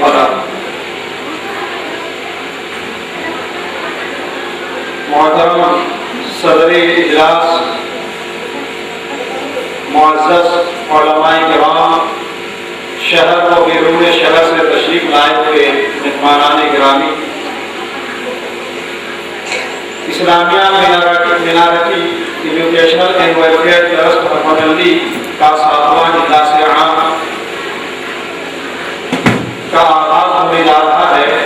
له. محترم صدر اجلاس، معزز علماء کرام، شہر و بیرون شہر سے تشریف لائے ہوئے مہمانان گرامی، Islamia minority educational and welfare trust Ahmad کا 7واں اجلاس عام کا آغاز ہونے جا رہا ہے.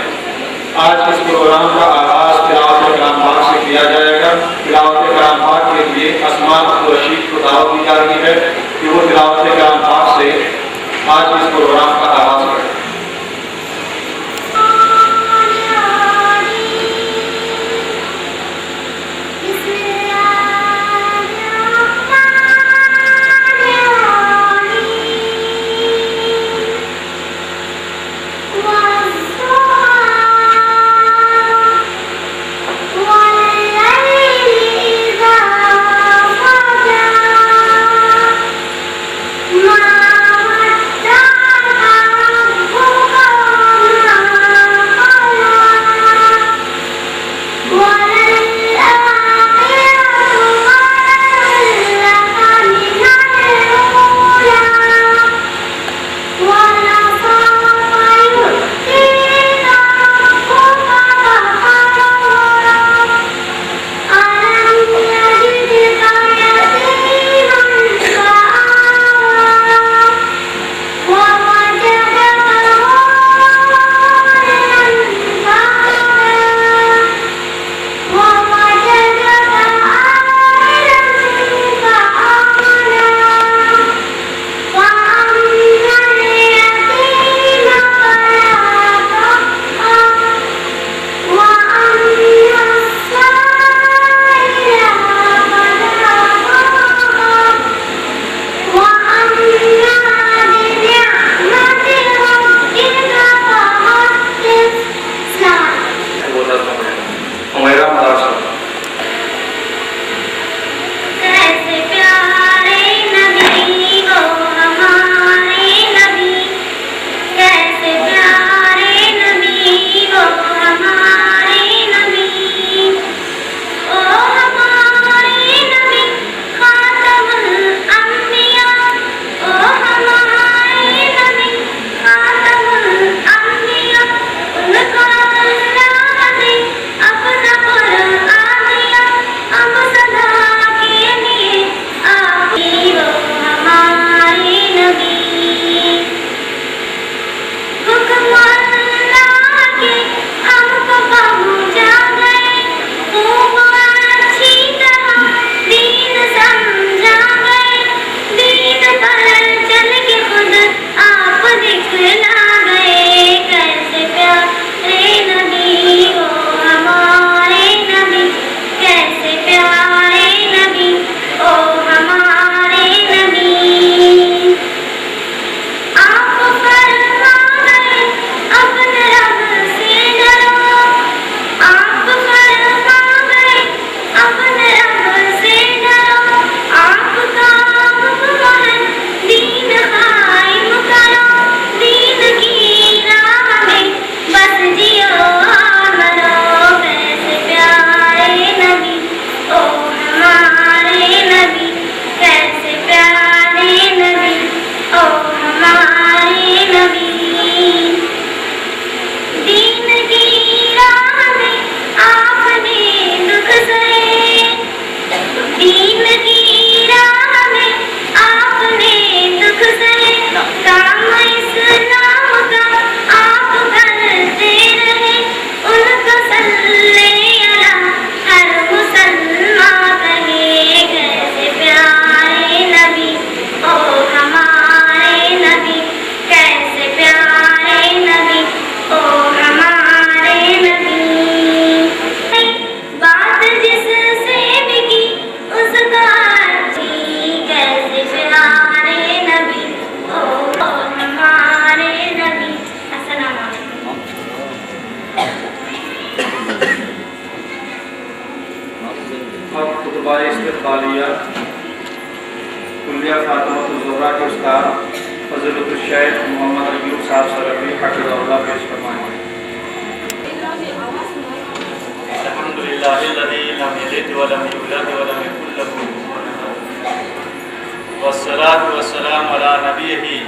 آج اس پروگرام کا آغاز تلاوت کلام پاک سے کیا جائے گا. تلاوت کلام پاک کے لیے اسمان عبدالرشید کو دعوت دی جا رہی ہے کہ وہ تلاوت کلام پاک سے آج اس پروگرام کا آغاز کریں. استقبالیہ کلیہ فاطمہ الزہرا کے استاد فضیلۃ الشیخ محمد ایوب صاحب سلفی حفظہ اللہ پیش فرمائیں۔ الحمدللہ الذی لم یلد ولم یولد ولم یکن له کفوا احد والصلاة والسلام علی نبیہ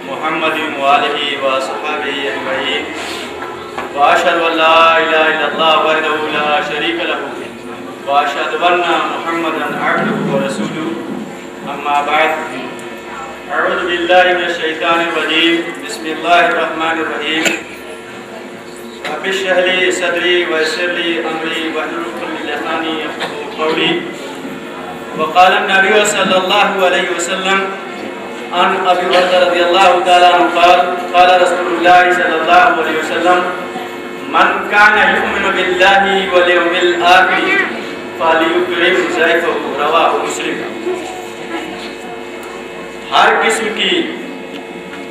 محمد وآلہ واصحابہ اجمعین واشهد ان لا اله الا الله وحده لا شريك له واشهد ان محمدا عبده ورسوله اما بعد اعوذ بالله من الشیطان الرجیم بسم اللہ الرحمن الرحیم رب اشرح لي صدری ویسر لي امری واحلل عقدۃ من لسانی یفقهوا قولی وقال النبی صلی اللہ علیہ وسلم عن ابی ہریرہ رضی اللہ تعالی عنہ قال قال رسول اللہ صلی اللہ علیہ وسلم من كان يؤمن بالله واليوم الآخر فليكرم ضيفه رواه مسلم۔ ہر قسم کی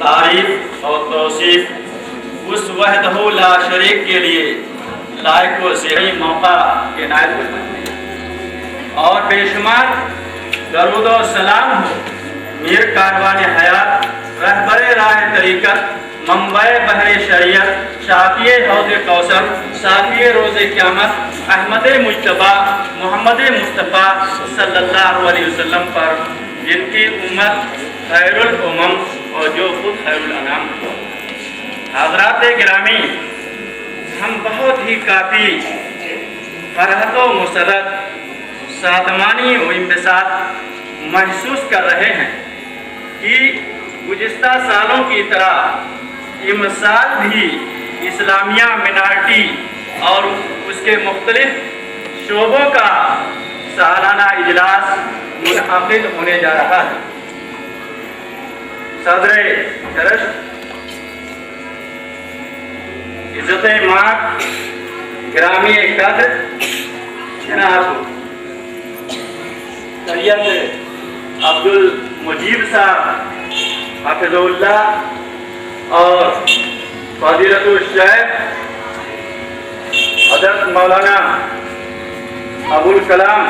تعریف اور توصیف اس وحدہ لا شریک کے لیے لائق و صحیح موقع کے نائب ہوتا ہے اور بے شمار درود و سلام ہو میر کاروان حیات رہبر راہ طریقت منبع بحر شریعت شافی حوض کوثر صافی روز قیامت احمد مجتبیٰ محمد مصطفیٰ صلی اللہ علیہ وسلم پر جن کی امت خیر الامم اور جو خود خیر الانام۔ حضرات گرامی، ہم بہت ہی کافی فرحت و مسرت سادمانی و انبساط محسوس کر رہے ہیں کہ گزشتہ سالوں کی طرح امسال بھی اسلامیہ منارٹی اور اس کے مختلف شعبوں کا سالانہ اجلاس منعقد ہونے جا رہا ہے۔ صدر ٹرسٹ عزت مآب گرامی قدر جناب سید عبد المجید صاحب حافظ اللہ اور فضیلت الشیخ حضرت مولانا ابو الکلام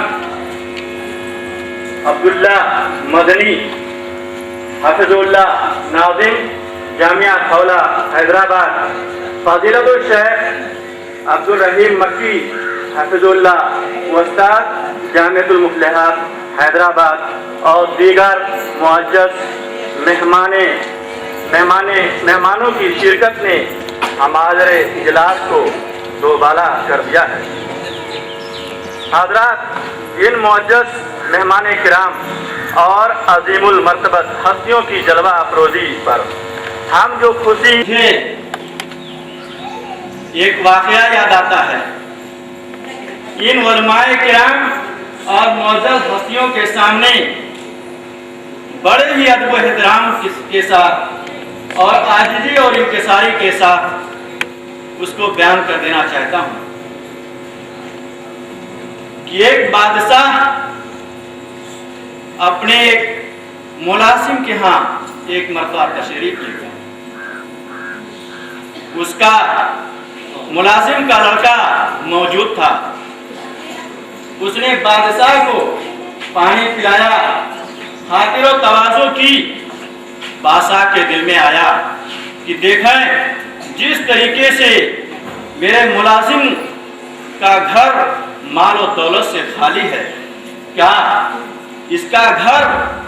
عبداللہ مدنی حافظ اللہ ناظم جامعہ کھولہ حیدرآباد، فضیلت الشیخ عبد الرحیم مکی حافظ اللہ استاد جامعۃ المفلحات حیدرآباد اور دیگر معزز مہمانوں کی شرکت نے ہمارے اجلاس کو دوبالا کر دیا ہے۔ حضرات، ان معزز مہمان کرام اور عظیم المرتبت ہستیوں کی جلوہ افروزی پر ہم جو خوشی ہے، ایک واقعہ یاد آتا ہے۔ ان علماء کرام اور معزز ہستیوں کے سامنے بڑے ہی ادب و احترام کے ساتھ اور عاجزی اور انکساری کے ساتھ اس کو بیان کر دینا چاہتا ہوں کہ ایک بادشاہ اپنے ایک ملازم کے ہاں ایک مرتبہ تشریف لے گیا۔ اس کا ملازم کا لڑکا موجود تھا۔ اس نے بادشاہ کو پانی پلایا، خاطر و تواضع کی۔ بادشاہ کے دل میں آیا کہ دیکھیں جس طریقے سے میرے ملازم کا گھر مال و دولت سے خالی ہے، کیا اس کا گھر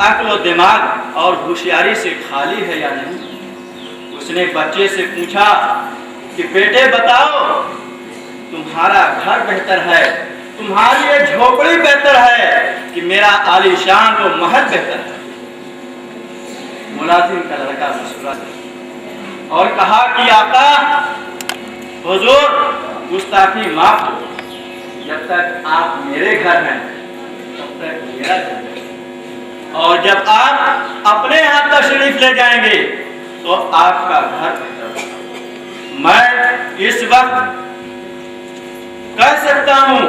عقل و دماغ اور ہوشیاری سے خالی ہے یا نہیں؟ اس نے بچے سے پوچھا کہ بیٹے بتاؤ، تمہارا گھر بہتر ہے، تمہاری یہ جھوپڑی بہتر ہے کہ میرا عالی شان و محل بہتر ہے؟ ملازم کا لڑکا مسکرا اور کہا کہ آقا حضور گستاخی معاف دو، جب تک آپ میرے گھر ہیں تب تک میرا گھر ہے، اور جب آپ اپنے ہاتھ تشریف لے جائیں گے تو آپ کا گھر بہتر ہوگا۔ میں اس وقت کہہ سکتا ہوں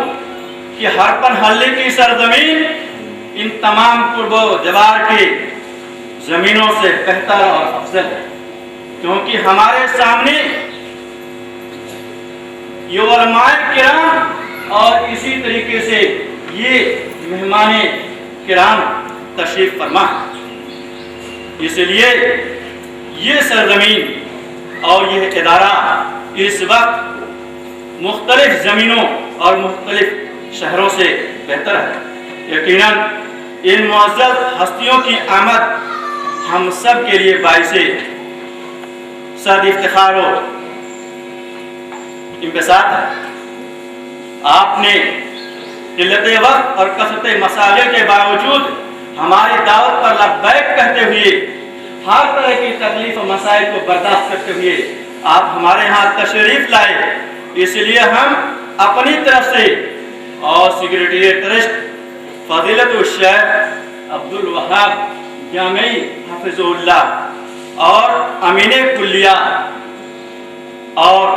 کہ ہرپن ہلّی کی سرزمین ان تمام قرب و جوار کی زمینوں سے بہتر اور افضل ہے، کیونکہ ہمارے سامنے یہ علماء کرام اور اسی طریقے سے یہ مہمان کرام تشریف فرما۔ اس لیے یہ سرزمین اور یہ ادارہ اس وقت مختلف زمینوں اور مختلف شہروں سے بہتر ہے۔ یقیناً ان معزز ہستیوں کی آمد ہم سب کے لیے باعث صد افتخار و انبساط ہے۔ آپ نے قلت وقت اور کثرت مسائل کے باوجود ہماری دعوت پر لبیک کہتے ہوئے ہر طرح کی تکلیف و مسائل کو برداشت کرتے ہوئے آپ ہمارے ہاں تشریف لائے، اس لیے ہم اپنی طرف سے اور سیکریٹریٹ ٹرسٹ فضیلت الشیخ عبدالوہاب جامعی حفظ اللہ اور امین کلیہ اور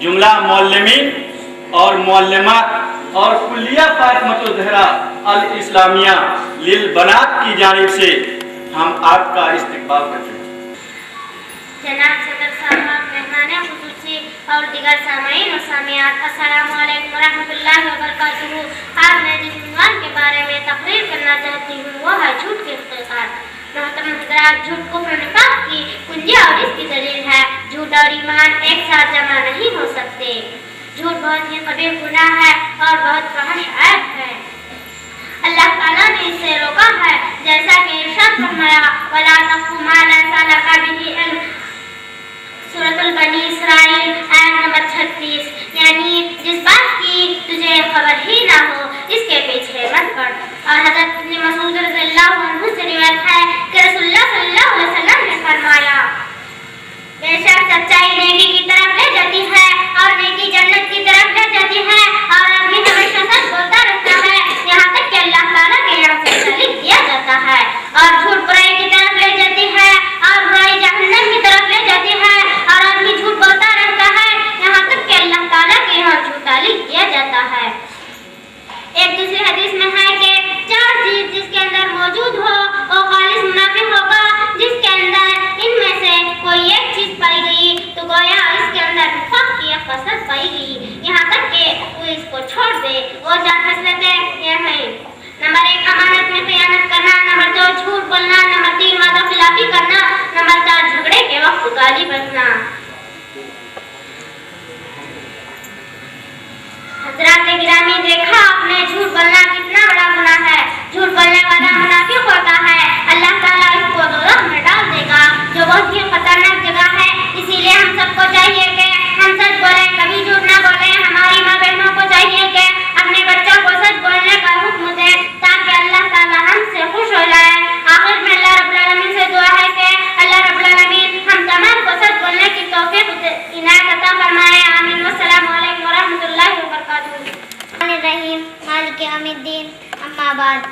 جملہ معلمین اور معلمات اور کلیہ فاطمۃ الزہرا الاسلامیہ للبنات کی جانب سے ہم آپ کا استقبال کرتے ہیں۔ جناب صدر صاحب، مہمان خصوصی اور دیگر سامعین و سامعات، السلام علیکم ورحمۃ اللہ وبرکاتہ۔ آج میں جس عنوان کے بارے میں تقریر کرنا چاہتی ہوں وہ ہے جھوٹ کے اختصار۔ محترم حضرات، جھوٹ کفر و نفاق کی کنجی اور اس کی دلیل ہے۔ جھوٹ اور ایمان ایک ساتھ جمع نہیں ہو سکتے۔ جھوٹ بہت ہی قبیح گناہ ہے اور بہت فحش عیب ہے۔ اللہ تعالیٰ نے اس سے روکا ہے، جیسا کہ ارشاد فرمایا وَلَا تَقْفُ مَا لَيْسَ لَكَ بِهِ عِلْمٌ، سورۃ البنی اسرائیل آیت نمبر 36، یعنی جس بات کی تجھے خبر ہی نہ ہو اس کے پیچھے مت پڑ۔ اور حضرت ابن مسعود رضی اللہ عنہ سے روایت ہے کہ رسول اللہ صلی اللہ علیہ وسلم نے فرمایا بے شک سچائی نیکی کی طرف لے جاتی ہے اور نیکی جنت کی طرف لے جاتی ہے، اور آدمی ہمیشہ سچ بولتا رہتا ہے یہاں تک کہ اللہ تعالیٰ کے یہاں سے تسلیم دیا جاتا ہے، اور جھوٹ برائی کی طرف لے جاتی ہے اور برائی جہنم کی طرف لے جاتی ہے، اور آدمی جھوٹ بولتا رہتا ہے یہاں تک کہ اللہ تعالیٰ کے یہاں جھوٹا لکھ دیا جاتا ہے۔ ایک دوسری حدیث میں ہے کہ چار چیز جس کے اندر موجود ہو وہ خالص منافق ہوگا، جس کے اندر ان میں سے کوئی ایک چیز پائی گئی تو گویا اس کے اندر نفاق کی ایک خصلت پائی گئی، یہاں تک کہ وہ اس کو چھوڑ دے۔ وہ چار خصلتیں یہ ہیں: نمبر 1 امانت میں خیانت کرنا، نمبر 2 جھوٹ بولنا، نمبر 3 وعدہ خلافی کرنا، نمبر 4 جھگڑے کے وقت گالی بکنا۔ حضرات گرامی، دیکھا آپ نے جھوٹ بولنا کتنا بڑا گناہ ہے۔ جھوٹ بولنے والا منافق ہوتا ہے، اللہ تعالیٰ اس کو دوزخ میں ڈال دے گا جو بہت ہی خطرناک جگہ ہے۔ اسی لیے ہم سب کو چاہیے کہ ہم سچ بولیں، کبھی جھوٹ نہ بولیں۔ ہماری ماں بہنوں کو چاہیے کہ اپنے بچوں کو سچ بولنے کا حکم دیں تاکہ اللہ تعالیٰ ہم سے خوش ہو جائے۔ آخر میں اللہ رب العالمین سے دعا ہے کہ اللہ رب العالمین ہم تمام کو سچ بولنے کی توفیق عنایت عطا فرمائے، آمین۔ والسلام علیکم ورحمۃ اللہ وبرکاتہ۔ الرحیم مالک یوم الدین، اما بعد۔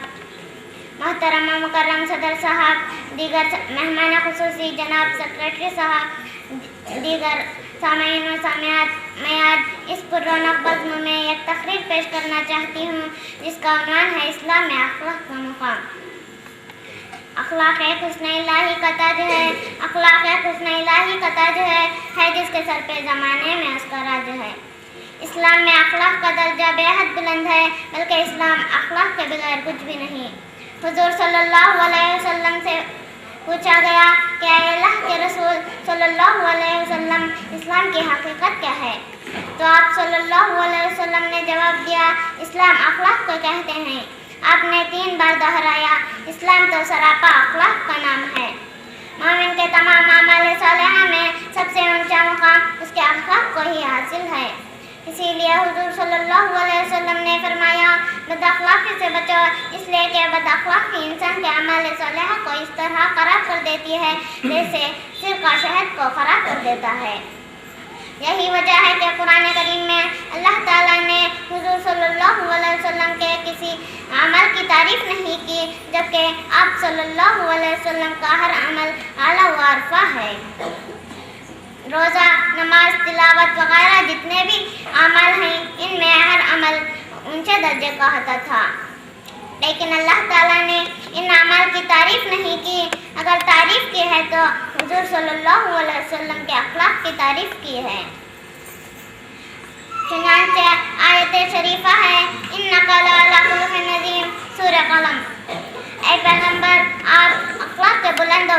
محترم و مکرم صدر صاحب، دیگر مہمان خصوصی جناب سیکریٹری صاحب، دیگر سامعین و سامعات، میں آج اس پر رونق بزم میں ایک تقریر پیش کرنا چاہتی ہوں جس کا عنوان ہے اسلام میں اخلاق کا مقام۔ اخلاق ایک حسن الہی کا تاج ہے، اخلاق ایک حسن الہی کا تاج ہے جس کے سر پہ زمانے میں اس کا راج ہے۔ اسلام میں اخلاق کا درجہ بے حد بلند ہے، بلکہ اسلام اخلاق کے بغیر کچھ بھی نہیں۔ حضور صلی اللہ علیہ وسلم سے پوچھا گیا کہ اے اللہ کے رسول صلی اللہ علیہ وسلم، اسلام کی حقیقت کیا ہے؟ تو آپ صلی اللہ علیہ وسلم نے جواب دیا، اسلام اخلاق کو کہتے ہیں۔ آپ نے 3 بار دہرایا، اسلام تو سراپا اخلاق کا نام ہے۔ مومن کے تمام اعمال صالحہ میں سب سے اونچا مقام اس کے اخلاق کو ہی حاصل ہے۔ اسی لیے حضور صلی اللہ علیہ وسلم نے فرمایا بد اخلاقی سے بچو، اس لیے کہ بد اخلاقی انسان کے اعمال صالحہ کو اس طرح خراب کر دیتی ہے جیسے سرکہ شہد کو خراب کر دیتا ہے۔ یہی وجہ ہے کہ قرآن کریم میں اللہ تعالیٰ نے حضور صلی اللہ علیہ وسلم کے کسی عمل کی تعریف نہیں کی، جبکہ آپ صلی اللہ علیہ وسلم کا ہر عمل اعلیٰ و عرفہ ہے۔ روزہ، نماز، تلاوت وغیرہ جتنے بھی اعمال ہیں ان میں ہر عمل اونچے درجے کا ہوتا تھا، لیکن اللہ تعالیٰ نے ان اعمال کی تعریف نہیں کی۔ اگر تعریف کی ہے تو حضور صلی اللہ علیہ وسلم کے اخلاق کی تعریف کی ہے۔ چنانچہ آیت شریفہ ہے اِنَّكَ لَعَلَىٰ خُلُقٍ عَظِيمٍ، سورہ قلم۔ اے پیغمبر، آپ اخلاق کے بلند و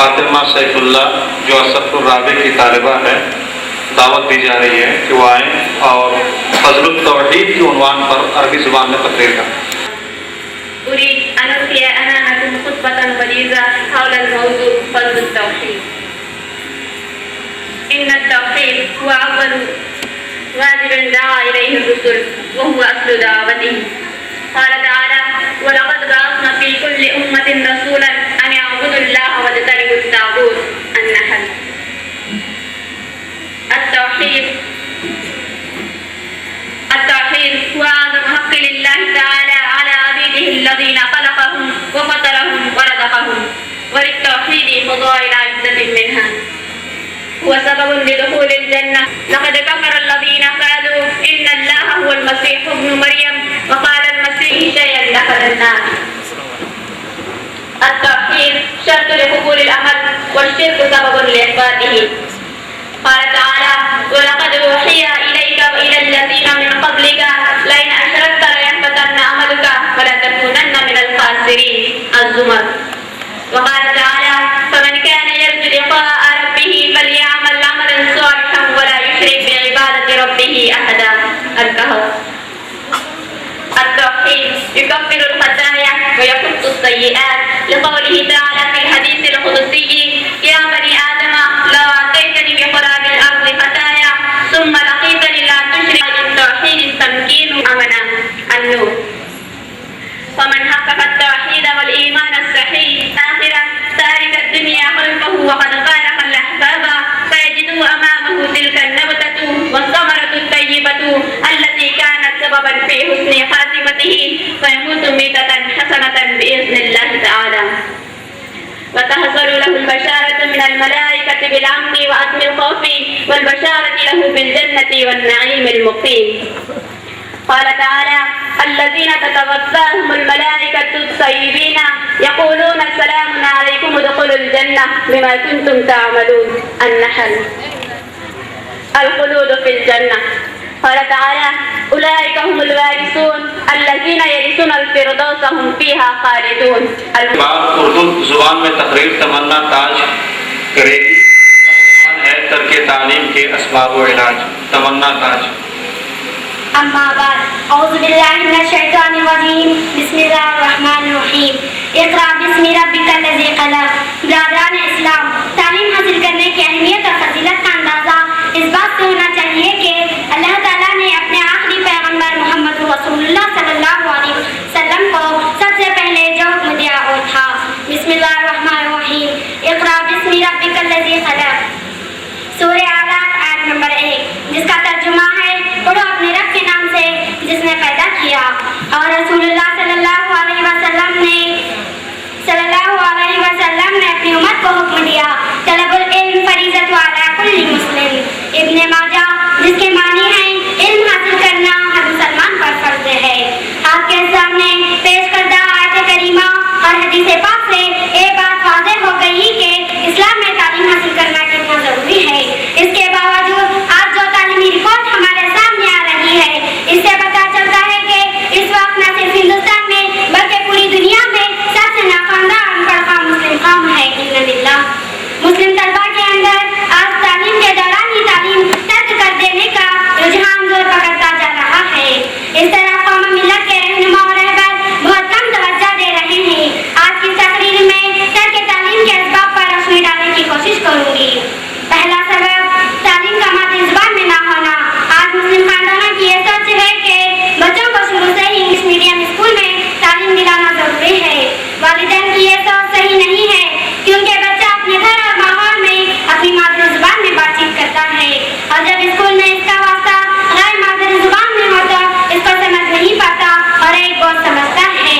فاطمہ سیف اللہ جو اسف الرابع کی طالبہ ہے، دعوت دی جا رہی ہے کہ وہ آئیں اور فضل التوحید کے عنوان پر عربی زبان میں تقریر کریں۔ أريد أن ألقي أمامكم خطبة بليغة حول الموضوع فضل التوحيد. إن التوحيد هو أول واجب دعا إليه الرسل وهو أصل دعوته. قال تعالى: ولقد بعثنا في كل أمة رسولا أن يعبدوا الله واجتنبوا الطاغوت. النحل. التوحيد هو أعظم حق لله تعالى على عبيده الذين خلقهم وفطرهم ورزقهم، وللتوحيد فضائل عدة منها. هو سبب لدخول الجنة. لقد كفر الذين قالوا إن الله هو المسيح ابن مريم وقال المسيح شيئا دخل النار. التوحيد شرط لقبول العمل والشرك سبب لإحباطه. قال تعالى: ولقد أوحي إليك وإلى الذين من قبلك لئن أشركت ليحبطن عملك ولتكونن من الخاسرين. الزمر. وقال تعالى: فمن كان يرجو لقاء ربه فليعمل عملا صالحا ولا يشرك بعبادة ربه أحدا. الكهف. التوحيد يكفر الخطايا ويحط السيئات، لقوله تعالى في الحديث القدسي: يا بني آدم لو أتيتني بقراب الأرض خطايا ثم لقيتني لا تشرك. التوحيد التمكين أمنا. النور. فمن حقق التوحيد والإيمان الصحيح آخرة تارك الدنيا خلفه وقد فارق الأحباب فيجد أمامه تلك النبتة والثمرة الطيبة التي كانت سببا في حسن خاتمته فيموت ميتة حسنة بإذن الله تعالى، وتحصل له البشارة من الملائكة بالأمن وعدم الخوف والبشارة له بالجنة والنعيم المقيم. قال تعالى: الذين تتوفاهم الملائكة الطيبين يقولون سلام عليكم ادخلوا الجنة بما كنتم تعملون. النحل. الخلود في الجنة. قال تعالى: أولئك هم الوارثون الذين يرثون الفردوس هم فيها خالدون. بعد اردو زبان میں تقریر تمنا تاج کرے گی. ہے ترک تعلیم کے اسباب و علاج. تمنا تاج. أما بعد، أعوذ بالله من الشيطان الرجيم. بسم الله الرحمن الرحیم. اقرأ باسم ربک الذی خلق. برادران اسلام، تعلیم حاصل کرنے کی اہمیت اور فضیلت کا اندازہ اس بات سے ہونا چاہیے کہ اللہ تعالیٰ نے اپنے آخری پیغمبر محمد رسول اللہ صلی اللہ علیہ وسلم کو سب سے پہلے جو حکم دیا وہ تھا. بسم اللہ الرحمن الرحیم. اقرأ باسم ربک الذی خلق. سورہ اعراف آیت نمبر 1، جس کا ترجمہ ہے پڑھو اپنے رب کے نام سے جس نے پیدا کیا. اور رسول اللہ صلی اللہ علیہ وسلم نے اپنی امت کو حکم دیا: طلب العلم فریضۃ علی کل مسلم. ابن ماجہ، جس کے معنی ہیں علم حاصل کرنا ہر مسلمان پر فرض ہے. آپ کے سامنے پیش کردہ آیت کریمہ اور حدیث پاک سے ایک بات واضح ہو گئی کہ اسلام میں تعلیم حاصل کرنا کتنا ضروری ہے. اس کے باوجود آج جو تعلیمی رپورٹ ہمارے سامنے آ رہی ہے، اس سے پتہ چلتا ہے کہ اس وقت نہ صرف ہندوستان میں بلکہ پوری دنیا میں سب سے ناخواندہ ان پڑھ قوم مسلم قوم ہے. مسلم طلبہ کے اندر آج تعلیم کے دوران ہی تعلیم ترک کر دینے کا رجحان زور پکڑتا جا رہا ہے. اس طرح قوم ملت کے رہنما اور رہبر بہت کم توجہ دے رہے ہیں. آج کی تقریر میں ترک تعلیم کے اسباب پر روشنی ڈالنے کی کوشش کروں گی. پہلا سبب تعلیم کا مادری زبان میں نہ ہونا. آج مسلم خاندانوں کی یہ سوچ ہے کہ بچوں کو شروع سے ہی انگلش میڈیم اسکول میں تعلیم دلانا ضروری ہے. والدین کی یہ سوچ صحیح نہیں ہے، کیونکہ بچہ اپنے گھر اور ماحول میں اپنی مادری زبان میں بات چیت کرتا ہے، اور جب اسکول میں اس کا واسطہ غیر مادری زبان میں ہوتا اس کو سمجھ نہیں پاتا اور ایک بہت سمجھتا ہے.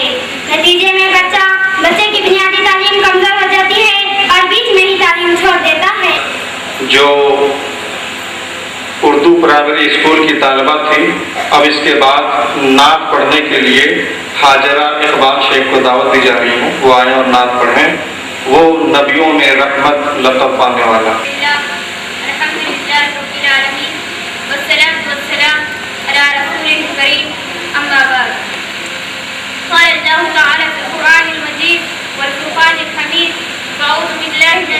نتیجے میں بچے کی بنیادی تعلیم کمزور ہو جاتی ہے اور بیچ میں ہی تعلیم چھوڑ دیتا ہے. جو اردو پرائمری اسکول کی طالبہ تھی، اب اس کے بعد نعت پڑھنے کے لیے حاجرہ اقبال شیخ کو دعوت دی جا رہی ہوں. وہ آئیں اور نعت پڑھیں. وہ نبیوں میں رحمت لقب پانے والا. الحمدللہ رب العالمین والصلاة والسلام علی رسول کریم. اما بعد، قال اللہ تعالی فی القرآن المجید والفرقان الحمید: اعوذ باللہ من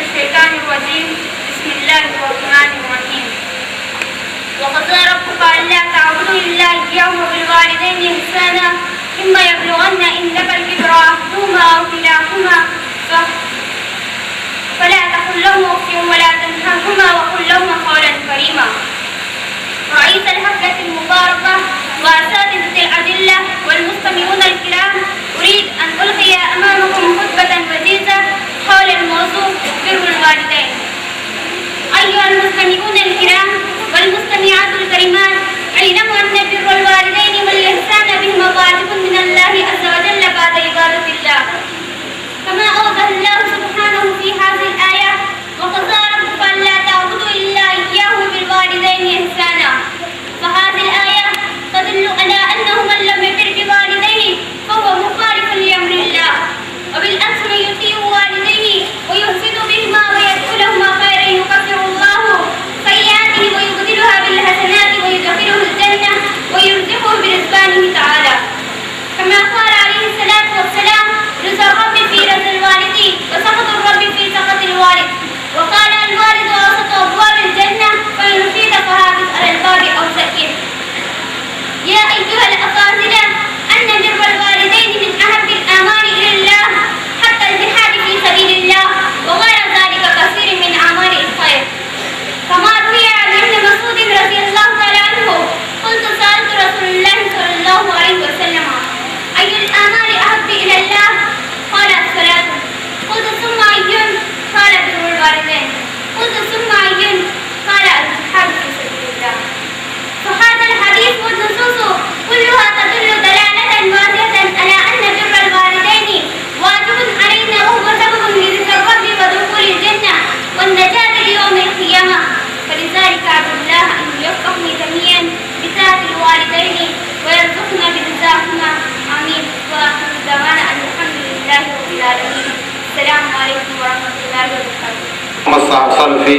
العالمين. السلام عليكم ورحمة الله وبركاته. محمد صاحب سلفی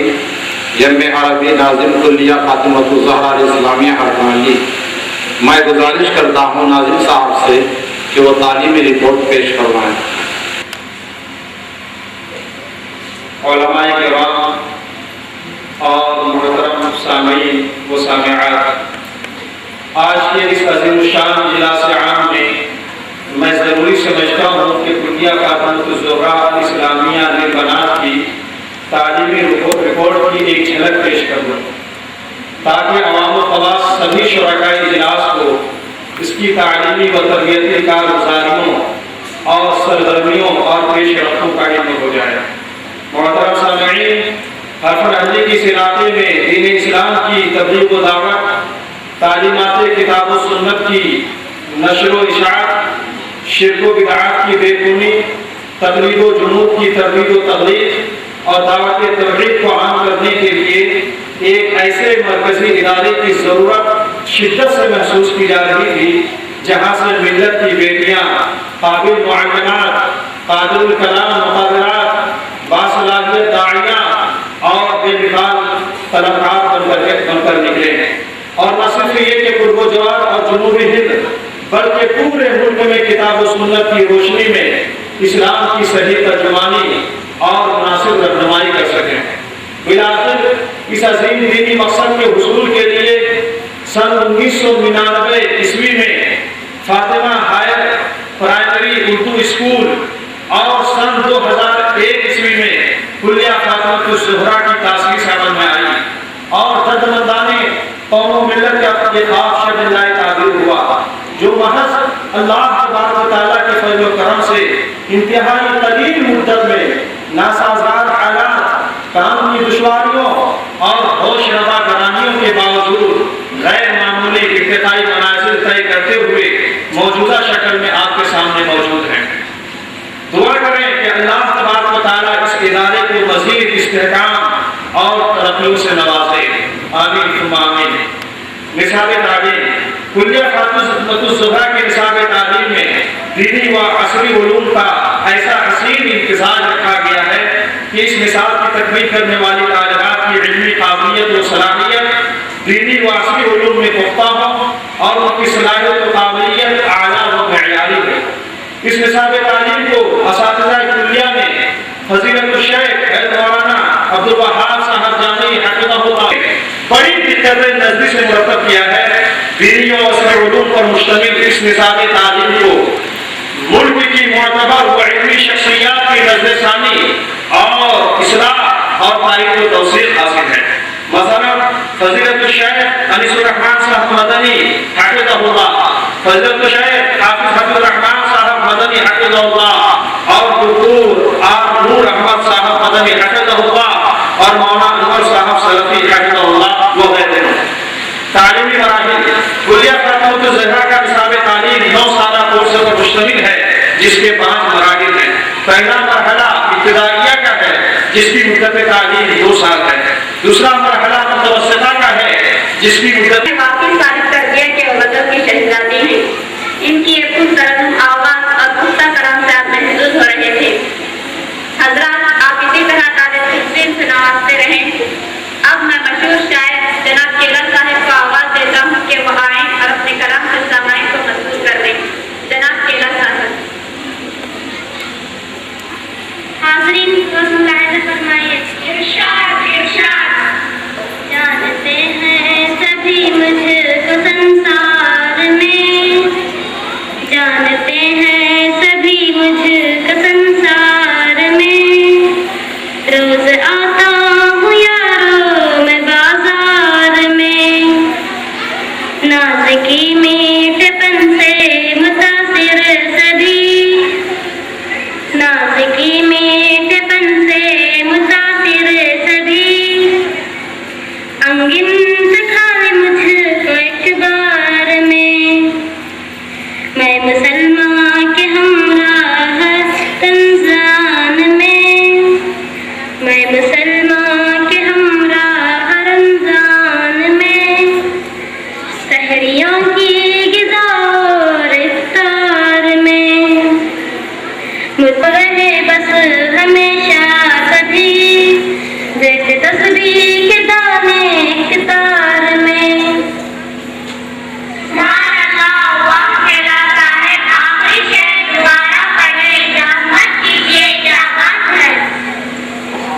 یم عربی ناظم کلیہ فاطمۃ الزہرا اسلامیہ ارکانلی. میں گزارش کرتا ہوں ناظم صاحب سے کہ وہ تعلیمی رپورٹ پیش کروائیں. علماء کرام اور محترم سامعین و سامعات، آج کے اس عظیم الشان اجلاس عام میں ضروری سمجھتا ہوں کہ کلیہ فاطمۃ الزہرا اسلامیہ بنات کی تعلیمی رپورٹ کی ایک جھلک پیش کر دوں تاکہ عوام و خواص سبھی شرکائے اجلاس کو اس کی تعلیمی و تربیتی کارگزاریوں اور سرگرمیوں اور پیش رفتوں کا علم ہو جائے. محترم سامعین، حرف الحلی کی اس علاقے میں دین اسلام کی تبلیغ و دعوت، تعلیمات کتاب و سنت کی نشر و اشاعت، شرک و بدعات کی بے خونی، تقلید و جنوب کی تربیت و تبلیغ اور دعوت تبلیغ کو عام کرنے کے لیے ایک ایسے مرکزی ادارے کی ضرورت شدت سے محسوس کی جا رہی تھی جہاں سے ملت کی بیٹیاں قابل معلمات، قادر الکلام مقررات، باصلاحیت داعیاں اور بے مثال طلبکار بن کر نکلے ہیں. اور نہ صرف یہ کہ قرب و جوار اور جنوبی ہند بلکہ پورے ملک میں کتاب و سنت کی روشنی میں اسلام کی صحیح ترجمانی اور مناسب رہنمائی کر سکیں. بالآخر اس عظیم دینی مقصد کے حصول کے لیے سن 1999 عیسوی میں Fatima higher primary Urdu school اور سن 2001 عیسوی میں کلیہ فاطمۃ الزہرا کی تاسیس عمل میں آئی اور دردمندانہ قوم و ملت کا یہ خواب شب اللہ تعبیر ہوا جو محض اللہ تبارک و تعالیٰ کے فضل و کرم سے انتہائی قلیل مدت میں ناسازگار حالات، قانونی دشواریوں اور ہوش ربا گرانیوں کے باوجود غیر معمولی ارتقائی منازل طے کرتے ہوئے موجودہ شکل میں آپ کے سامنے موجود ہیں. دعا کریں کہ اللہ تبارک و تعالیٰ اس ادارے کو مزید استحکام اور ترقیوں سے نوازے. آمین ثم آمین. نصاب تعلیم. کلیہ فاطمۃ الزہرا کے نصاب تعلیم میں دینی و عصری علوم کا ایسا حسین امتزاج رکھا گیا ہے کہ اس نصاب کی تکمیل کرنے والی طالبات کی علمی قابلیت و صلاحیت دینی و عصری علوم میں پختہ ہو اور ان کی صلاحیت و قابلیت اعلیٰ و معیاری ہو. اس نصاب تعلیم کو اساتذہ کلیہ میں فضیلت الشیخ مولانا عبدالوہاب صاحب جامی حفظہ اللہ بڑی دقت نزدی سے مرتب کیا ہے. دینی و عصری علوم پر مشتمل اس نصاب تعلیم کو ملک کی معتبر و علمی شخصیات کی نظر ثانی اور اصلاح اور تائید و توثیق حاصل ہے. مثلا فضیلت الشیخ انیس الرحمن صاحب مدنی حفظہ اللہ، فضیلت الشیخ حافظ حفظ الرحمن صاحب مدنی حفظہ اللہ اور دکتور آر نور احمد صاحب مدنی حفظہ اللہ اور مولانا انور صاحب سلفی حفظہ اللہ وہ کہتے ہیں. تعلیمی مراحل. کلیہ فاطمۃ الزہرا کا نصاب تعلیم 9 سالہ کورس پر مشتمل ہے جس کے 5 مراحل ہیں. پہلا مرحلہ ابتدائیہ کا ہے جس کی مدت تعلیم 2 سال ہے. دوسرا مرحلہ متوسطہ کا ہے جس کی مدت واقعی صالح تربیت کے غضب کی شہزادی ہیں. ان کی ایک ترنم آواز اور پختہ کرم سے آپ محظوظ ہو رہے تھے. حضرات آپ اسی طرح طالب علم سے نوازتے رہیں. اب میں مشہور شاعر جناب کیلر صاحب کو آواز دیتا ہوں کہ وہ آئیں اور اپنے کلام سے سامعین کو مسحور کر دیں. جناب کیلر صاحب. حاضرین ملاحظہ فرمائیے. ارشاد ارشاد. جانتے ہیں سبھی مجھ کو سنسار میں، جانتے ہیں رہے بس ہمیشہ سجی جیسے تسبیح کے دانے کتار میں.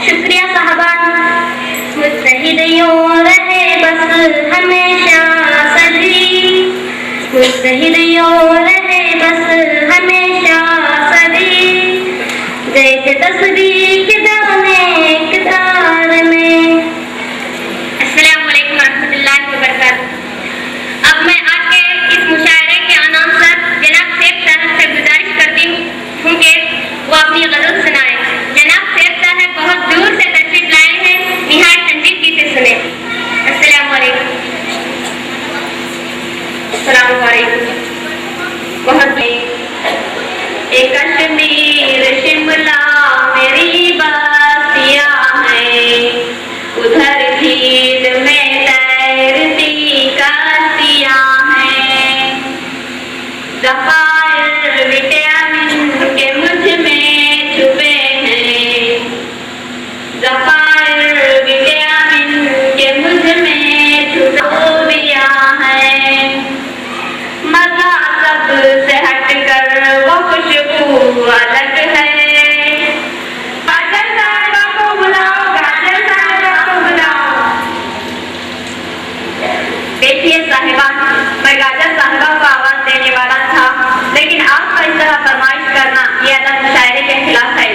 شکریہ صاحبان. متحد یوں رہے بس ہمیشہ سجی متحد یوں رہے بس ہمیشہ سجی جیسے تصویر کے دانے کتار میں. السلام علیکم ورحمۃ اللہ وبرکاتہ. اب میں آپ کے اس مشاعرے کے اناؤنسر جناب سیف صاحب سے گزارش کرتی ہوں کہ وہ اپنی غزل سنائیں. جناب سیف صاحب بہت دور سے تشریف لائے ہیں, نہایت سنجیدگی سے سنیں. السلام علیکم. السلام علیکم. بہت کشمیر شملہ میری باسیاں ہیں, ادھر جھیل میں تیرتی کشتیاں ہیں, ذخائر وٹامن کے مجھ میں چھپے ہیں, ذخائر وٹامن کے مجھ میں چھپیاں ہیں, مزہ سب سے ہٹ کر وہ خوشبو الگ ہے. گاجر صاحبہ کو بلاؤ, گاجر صاحبہ کو بلاؤ. دیکھیے صاحبان, میں گاجر صاحبہ کو آواز دینے والا تھا, لیکن آپ کا اس طرح فرمائش کرنا یہ ادب مشاعرے کے خلاف ہے.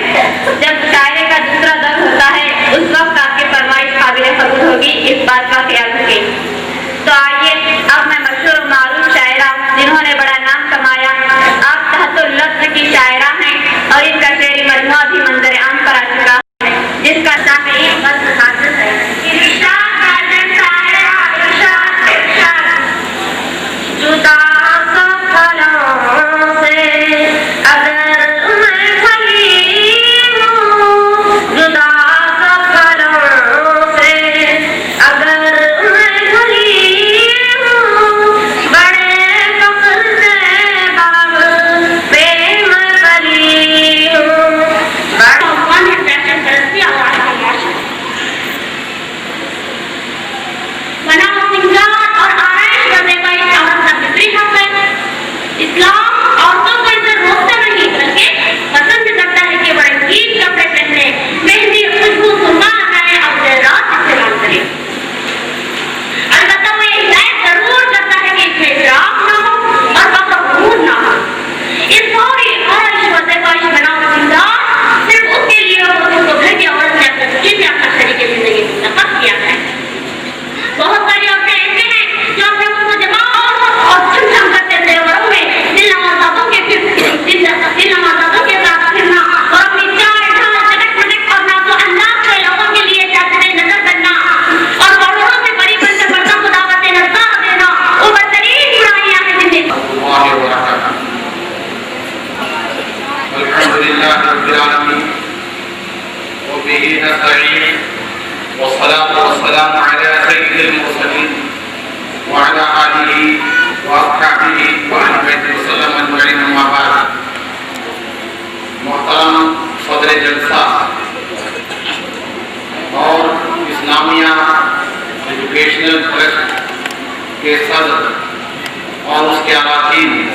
جب مشاعرے کا دوسرا دور ہوتا ہے اس وقت آپ کی فرمائش قابل قبول ہوگی, اس بات کا خیال رکھیں. تو آئیے اب میں مشہور و معروف شاعرہ جنہوں نے بڑا نام کمایا, آپ تحت اللفظ کی شاعرہ ہیں اور ان کا شعری مجموعہ بھی منظر عام پر آ چکا ہے, جس کا سامعین بس حاصل ہے. ارشاد گاجر صاحبہ, ارشاد ارشاد. جدا سا پھلوں سے اگر میں پھلی ہوں, جدا سا پھلوں سے اگر میں پھلی ہوں, بڑے فخر سے باغ پہ میں پھلی ہوں. بنا سنگار اور آرائش کرنے کا ایک عورت کا فطری حق ہے. اسلام عورتوں کو اسے روکتا نہیں بلکہ پسند کرتا ہے کہ وہ رنگین کپڑے پہنے, مہندی خوشبو سنگا لگائے اور دیر رات استعمال کرے. البتہ وہ یہ ہدایت ضرور کرتا ہے کہ اس میں اسراف نہ ہو اور وقت غرور نہ ہو. اس سوری آرائش وظیفہ بنا سنگار صرف اس کے لیے ہو جس کو گھر کی عورت نے اپنے بچے میں اپنا شریک زندگی منتخب کیا ہے. بہت ساری عورتیں ایسے ہیں جو اپنے خود کو جمع اور چم چم کرتے زیوروں میں دل نوازادوں کے ساتھ پھرنا اور اپنی چار ڈھال چٹک پٹک اور نازو انداز سے لوگوں کے لیے جاذب نظر بننا اور کروڑوں سے بڑی بن کر مردوں کو دعوت نظر دینا وہ بدترین برائیاں ہیں زندگی. الحمد للہ رب العالمین وبہ نستعین والصلاة والسلام على سید المرسلین وعلى آلہ وأصحابہ وأہل بیتہ وسلم اجمعین. اما بعد. محترم صدر جلسہ اور اسلامیہ ایجوکیشنل ٹرسٹ کے صدر اور اس کے اراکین,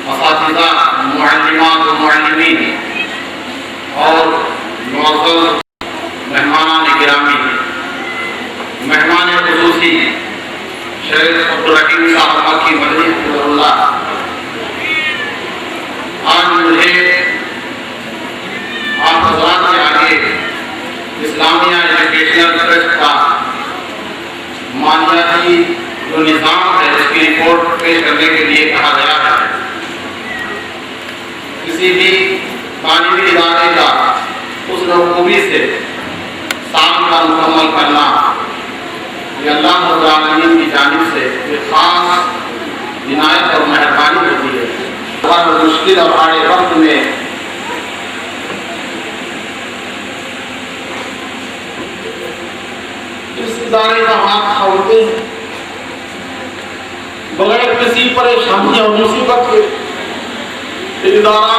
اساتذہ, معلمات و معلمین اور معزز مہمانان گرامی, مہمان خصوصی شیخ عبدالرحیم صاحب مکی مدنی حفظہ اللہ, آج مجھے آپ حضرات کے آگے اسلامیہ ایجوکیشنل ٹرسٹ کا مالیاتی جو نظام ہے اس کی رپورٹ پیش کرنے کے لیے کہا گیا ہے. کسی بھی تعلیمی ادارے کا اس خوبی سے سال کا مکمل کرنا یہ اللہ رب العالمین کی جانب سے ایک خاص عنایت اور مہربانی ہوتی ہے. ہر مشکل اور آڑے وقت میں اس ادارے کا ہاتھ تھامتے ہیں بغیر کسی پریشانی اور مصیبت کے. ادارہ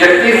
31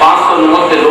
592